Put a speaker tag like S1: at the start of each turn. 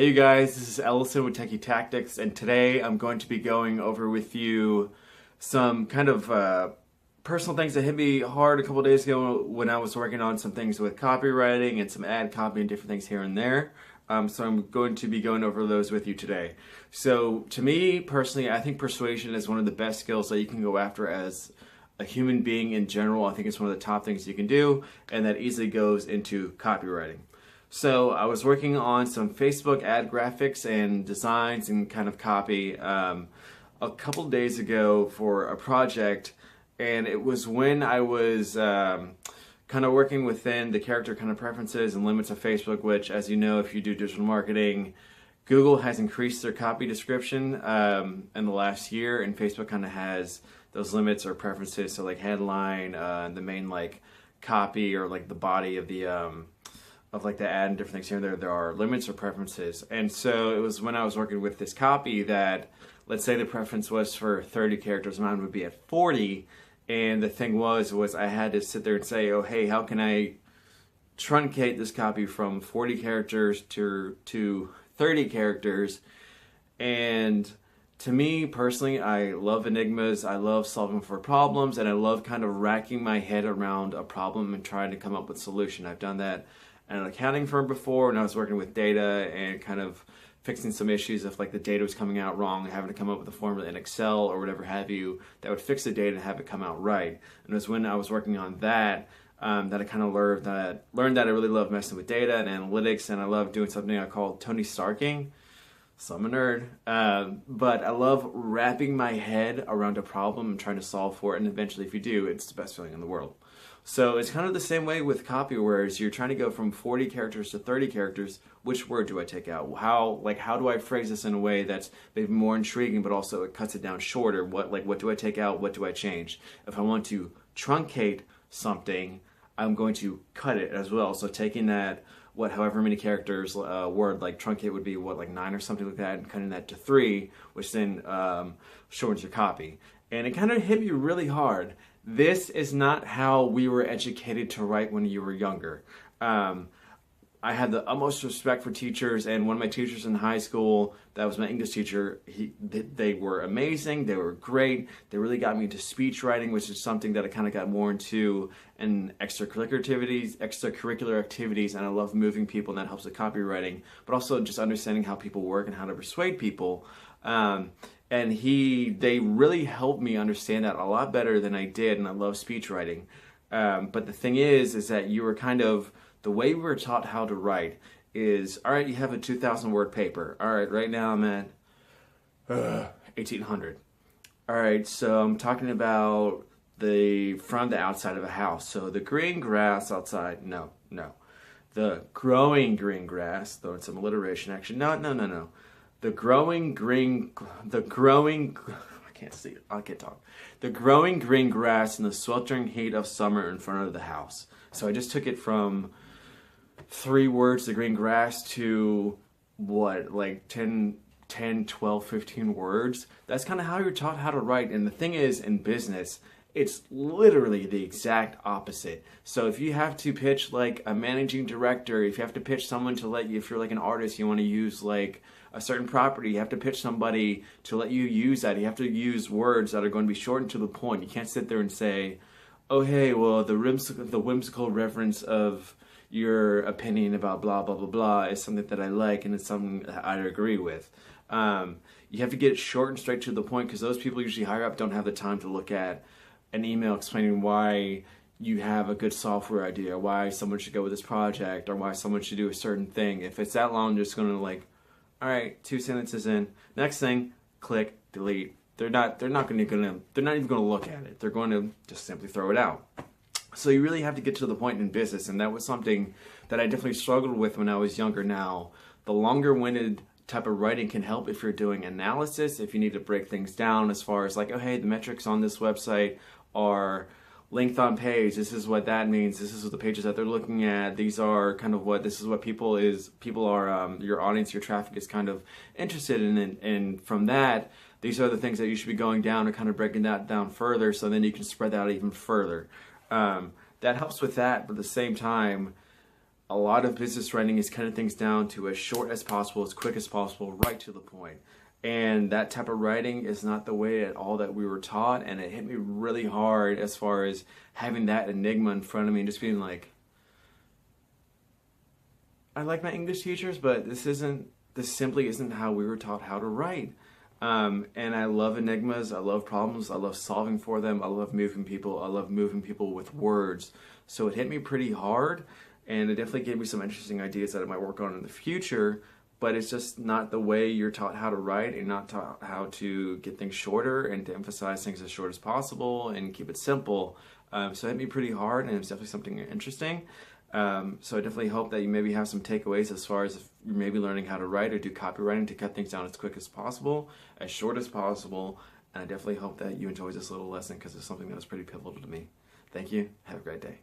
S1: Hey you guys, this is Ellison with Techie Tactics, and today I'm going to be going over with you some kind of personal things that hit me hard a couple days ago when I was working on some things with copywriting and some ad copy and different things here and there. So I'm going to be going over those with you today. So to me personally, I think persuasion is one of the best skills that you can go after as a human being in general. I think it's one of the top things you can do, and that easily goes into copywriting. So I was working on some Facebook ad graphics and designs and kind of copy a couple days ago for a project, and it was when I was kind of working within the character kind of preferences and limits of Facebook, which, as you know, if you do digital marketing, Google has increased their copy description in the last year, and Facebook kind of has those limits or preferences, so like headline, the main like copy or like the body of the like the ad and different things here and there are limits or preferences. And so it was when I was working with this copy that, let's say the preference was for 30 characters, mine would be at 40. And the thing was I had to sit there and say, oh, hey, how can I truncate this copy from 40 characters to 30 characters? And to me personally, I love enigmas, I love solving for problems, and I love kind of racking my head around a problem and trying to come up with a solution. I've done that at an accounting firm before, and I was working with data and kind of fixing some issues if like the data was coming out wrong, having to come up with a formula in Excel or whatever have you that would fix the data and have it come out right. And it was when I was working on that that I kind of learned that I really love messing with data and analytics, and I love doing something I call Tony Starking. So I'm a nerd, but I love wrapping my head around a problem and trying to solve for it, and eventually if you do, it's the best feeling in the world. So it's kind of the same way with copy, whereas you're trying to go from 40 characters to 30 characters. Which word do I take out? How do I phrase this in a way that's maybe more intriguing, but also it cuts it down shorter? What do I take out? What do I change? If I want to truncate something, I'm going to cut it as well. So taking that, however many characters word like truncate would be, like 9 or something like that, and cutting that to 3, which then shortens your copy. And it kind of hit me really hard. This is not how we were educated to write when you were younger. I had the utmost respect for teachers, and one of my teachers in high school, that was my English teacher, they were amazing, they were great, they really got me into speech writing, which is something that I kind of got more into in extracurricular activities, and I love moving people, and that helps with copywriting, but also just understanding how people work and how to persuade people. And they really helped me understand that a lot better than I did, and I love speech writing. But the thing is that you were kind of, the way we were taught how to write is, all right, you have a 2,000 word paper. All right, right now I'm at 1,800. All right, so I'm talking about from the outside of a house. So the green grass outside, no. The growing green grass, though it's some alliteration actually, no. I can't see it, I can't talk. The growing green grass in the sweltering heat of summer in front of the house. So I just took it from 3 words, the green grass, to like 10, 12, 15 words. That's kind of how you're taught how to write. And the thing is, in business, it's literally the exact opposite. So if you have to pitch like a managing director, if you have to pitch someone to let you, if you're like an artist, you want to use like a certain property, you have to pitch somebody to let you use that. You have to use words that are going to be short and to the point. You can't sit there and say, oh, hey, well, the whimsical reference of your opinion about blah, blah, blah, blah is something that I like, and it's something that I agree with. You have to get it short and straight to the point, because those people usually higher up don't have the time to look at an email explaining why you have a good software idea, or why someone should go with this project, or why someone should do a certain thing. If it's that long, they're just going to like, all right, 2 sentences in, next thing, click, delete. They're not even going to look at it. They're going to just simply throw it out. So you really have to get to the point in business, and that was something that I definitely struggled with when I was younger. Now, the longer-winded type of writing can help if you're doing analysis, if you need to break things down as far as like, oh, hey, the metrics on this website are length on page, this is what that means, this is what the pages that they're looking at, these are kind of what, this is what people are, your audience, your traffic is kind of interested in, and from that, these are the things that you should be going down and kind of breaking that down further, so then you can spread that out even further. That helps with that, but at the same time, a lot of business writing is cutting things down to as short as possible, as quick as possible, right to the point. And that type of writing is not the way at all that we were taught, and it hit me really hard as far as having that enigma in front of me and just being like, I like my English teachers, but this simply isn't how we were taught how to write. And I love enigmas, I love problems, I love solving for them, I love moving people with words. So it hit me pretty hard, and it definitely gave me some interesting ideas that I might work on in the future, but it's just not the way you're taught how to write, and not taught how to get things shorter and to emphasize things as short as possible and keep it simple. So it hit me pretty hard, and it's definitely something interesting. So I definitely hope that you maybe have some takeaways as far as if you're maybe learning how to write or do copywriting, to cut things down as quick as possible, as short as possible. And I definitely hope that you enjoyed this little lesson, because it's something that was pretty pivotal to me. Thank you. Have a great day.